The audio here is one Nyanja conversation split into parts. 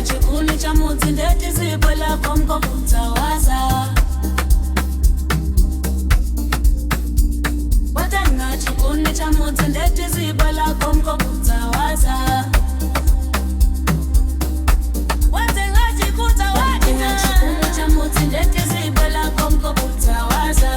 chikuni cha mudzi ndeti zipo lako mkokutawaza. Watenga chikuni cha mudzi ndeti zipo lako mkokutawaza. Watenga chikuni cha mudzi ndeti zipo lako mkokutawaza.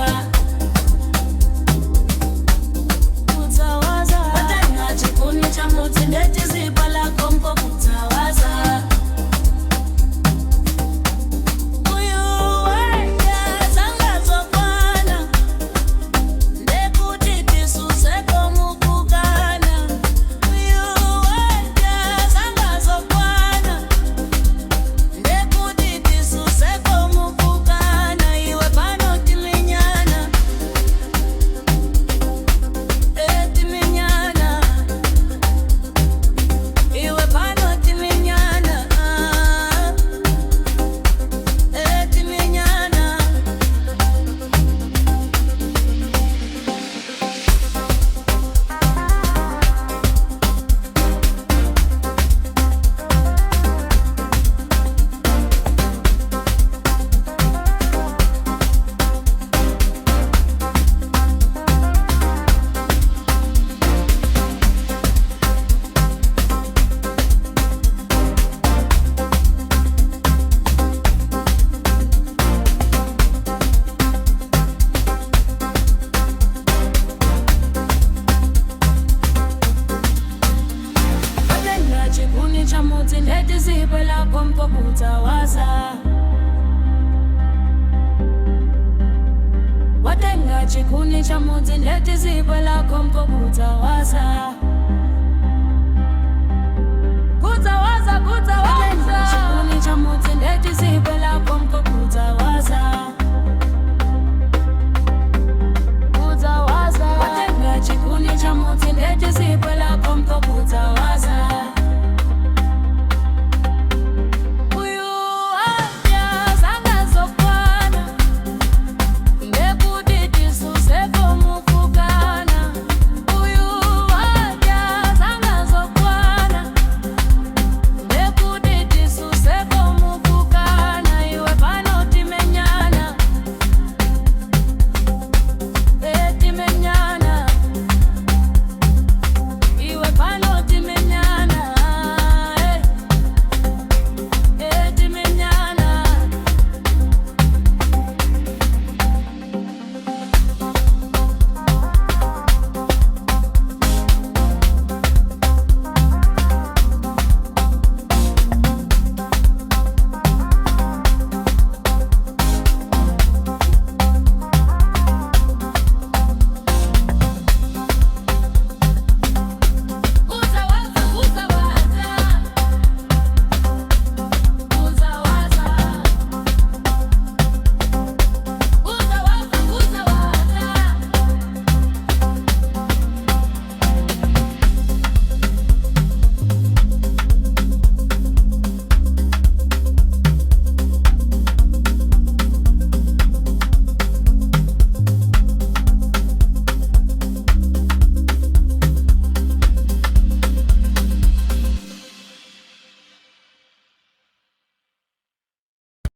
Watenga chikuni cha mudzi ndeti zipo lako mkokutawaza. Watenga chikuni cha mudzi ndeti zipo lako mkokutawaza. Kutawaza. Watenga chikuni cha mudzi ndeti zipo lako mkokutawaza.